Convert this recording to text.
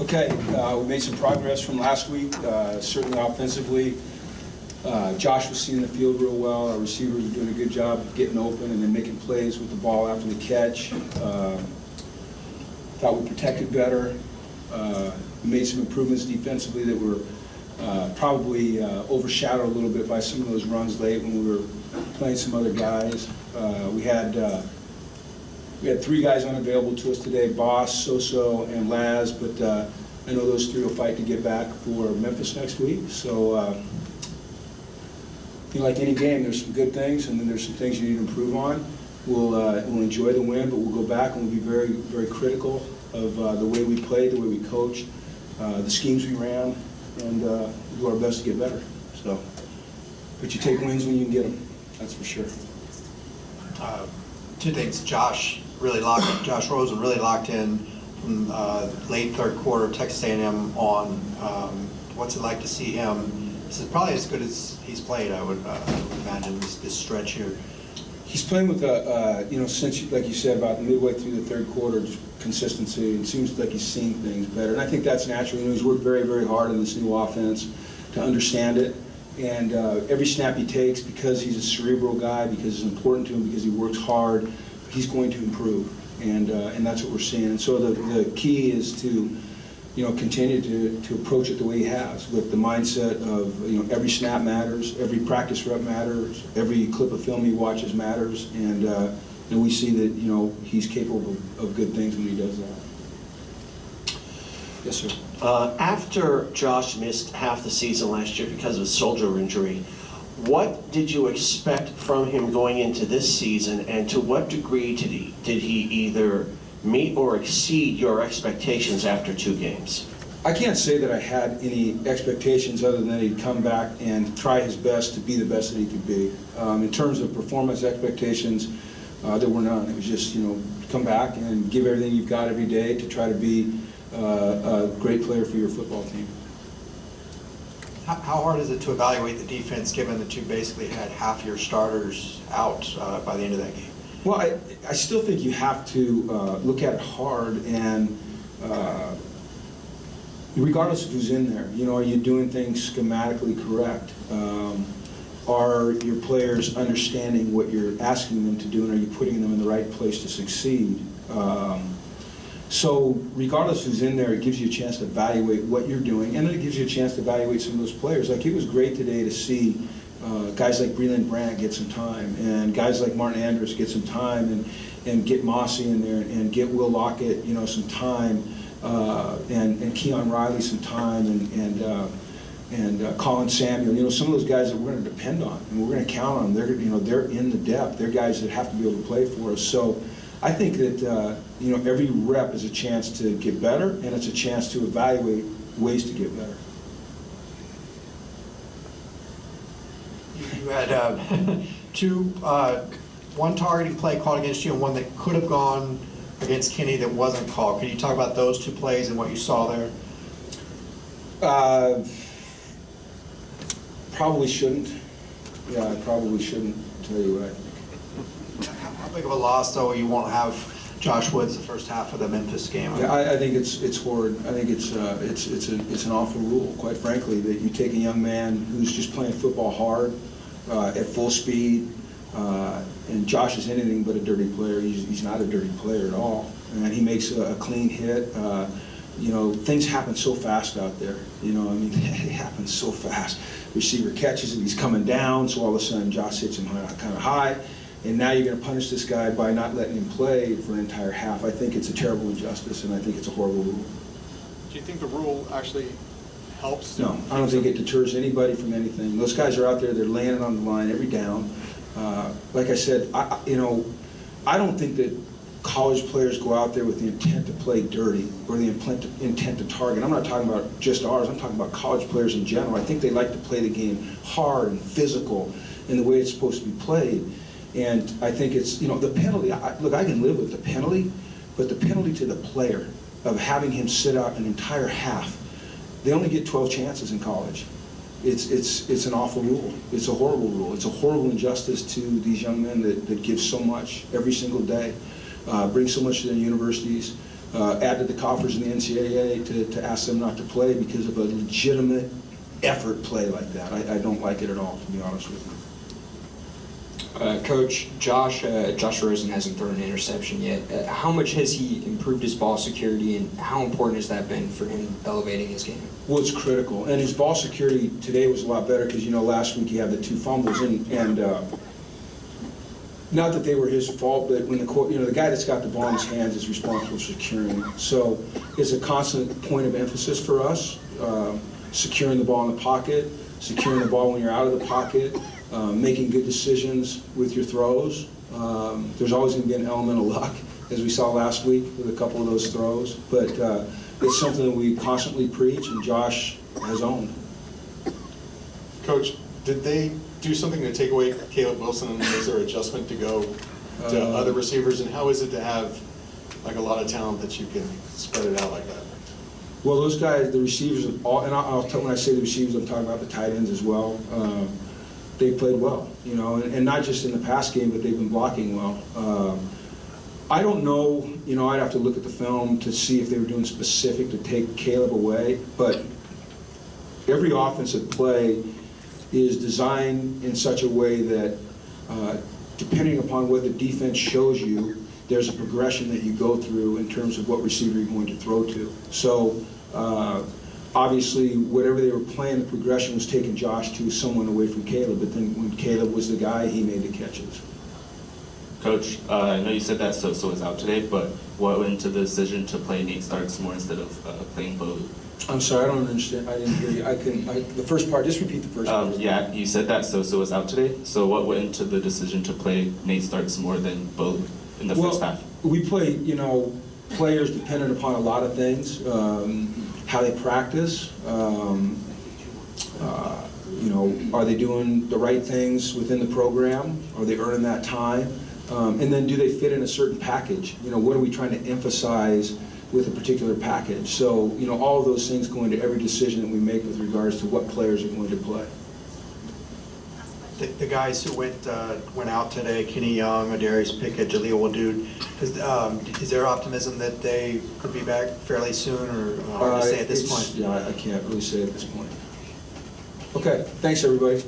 Okay, we made some progress from last week, certainly offensively. Josh was seeing the field real well. Our receivers were doing a good job of getting open and then making plays with the ball after the catch. Thought we protected better. We made some improvements defensively that were probably overshadowed a little bit by some of those runs late when we were playing some other guys. We had 3 guys unavailable to us today, Boss, Soso, and Laz, but I know those 3 will fight to get back for Memphis next week. So, like any game, there's some good things, and then there's some things you need to improve on. We'll enjoy the win, but we'll go back and we'll be very, very critical of the way we played, the way we coached, the schemes we ran, and do our best to get better. So, but you take wins when you can get them, that's for sure. 2 things. Josh Rosen really locked in from late third quarter, Texas A&M on what's it like to see him. This is probably as good as he's played, I would imagine, this stretch here. He's playing with since, like you said, about midway through the third quarter, just consistency. It seems like he's seeing things better. And I think that's natural. He's worked very, very hard in this new offense to understand it. And every snap he takes, because he's a cerebral guy, because it's important to him, because he works hard, he's going to improve. And that's what we're seeing. And so the key is to continue to approach it the way he has, with the mindset of every snap matters, every practice rep matters, every clip of film he watches matters, and we see that he's capable of good things when he does that. Yes, sir. After Josh missed half the season last year because of a shoulder injury, what did you expect from him going into this season, and to what degree did he either meet or exceed your expectations after 2 games? I can't say that I had any expectations other than he'd come back and try his best to be the best that he could be. In terms of performance expectations, there were none. It was just, come back and give everything you've got every day to try to be a great player for your football team. How hard is it to evaluate the defense, given that you basically had half your starters out by the end of that game? Well, I still think you have to look at it hard, and regardless of who's in there, are you doing things schematically correct? Are your players understanding what you're asking them to do, and are you putting them in the right place to succeed? So regardless of who's in there, it gives you a chance to evaluate what you're doing, and then it gives you a chance to evaluate some of those players. Like, it was great today to see guys like Breland Brandt get some time, and guys like Martin Andrus get some time, and get Mossy in there, and get Will Lockett, some time, and Keon Riley some time, and Colin Samuel. Some of those guys that we're going to depend on, and we're going to count on. They're they're in the depth. They're guys that have to be able to play for us. So I think that every rep is a chance to get better, and it's a chance to evaluate ways to get better. You had 2, one targeting play called against you and one that could have gone against Kenny that wasn't called. Can you talk about those 2 plays and what you saw there? Probably shouldn't. Yeah, I probably shouldn't tell you what I think. How big of a loss, though, you won't have Josh Woods the first half of the Memphis game? Yeah, I think it's horrid. I think it's an awful rule, quite frankly, that you take a young man who's just playing football hard, at full speed, and Josh is anything but a dirty player. He's not a dirty player at all, and he makes a clean hit. Things happen so fast out there. It happens so fast. Receiver catches it, he's coming down, so all of a sudden Josh hits him kind of high, and now you're going to punish this guy by not letting him play for an entire half. I think it's a terrible injustice, and I think it's a horrible rule. Do you think the rule actually helps? No, I don't think it deters anybody from anything. Those guys are out there, they're laying it on the line every down. Like I said, I don't think that college players go out there with the intent to play dirty or the intent to target. I'm not talking about just ours, I'm talking about college players in general. I think they like to play the game hard and physical in the way it's supposed to be played. And I think it's, the penalty, look, I can live with the penalty, but the penalty to the player of having him sit out an entire half, they only get 12 chances in college. It's an awful rule. It's a horrible rule. It's a horrible injustice to these young men that give so much every single day, bring so much to their universities, add to the coffers in the NCAA to ask them not to play because of a legitimate effort play like that. I don't like it at all, to be honest with you. Coach, Josh Rosen hasn't thrown an interception yet. How much has he improved his ball security, and how important has that been for him elevating his game? Well, it's critical, and his ball security today was a lot better because, last week he had the 2 fumbles, and not that they were his fault, but when the guy that's got the ball in his hands is responsible for securing it. So it's a constant point of emphasis for us, securing the ball in the pocket, securing the ball when you're out of the pocket, making good decisions with your throws. There's always going to be an element of luck, as we saw last week with a couple of those throws, but it's something that we constantly preach, and Josh has owned. Coach, did they do something to take away Caleb Wilson, and was there adjustment to go to other receivers? And how is it to have like a lot of talent that you can spread it out like that? Well, those guys, the receivers, and I'll tell, when I say the receivers, I'm talking about the tight ends as well. They played well, and not just in the pass game, but they've been blocking well. I don't know, I'd have to look at the film to see if they were doing specific to take Caleb away, but every offensive play is designed in such a way that depending upon what the defense shows you, there's a progression that you go through in terms of what receiver you're going to throw to. So obviously, whatever they were playing, the progression was taking Josh to someone away from Caleb, but then when Caleb was the guy, he made the catches. Coach, I know you said that Sosa was out today, but what went into the decision to play Nate Starks more instead of playing Bo? I'm sorry, I don't understand. I didn't hear you. The first part, just repeat the first part. Yeah, you said that Sosa was out today, so what went into the decision to play Nate Starks more than Bo in the first half? We play, players dependent upon a lot of things, how they practice, are they doing the right things within the program? Are they earning that time? And then do they fit in a certain package? What are we trying to emphasize with a particular package? So, all of those things go into every decision that we make with regards to what players are going to play. The guys who went out today, Kenny Young, Adarius Pickett, Jaleel Wadood, is there optimism that they could be back fairly soon, or hard to say at this point? Yeah, I can't really say at this point. Okay, thanks everybody.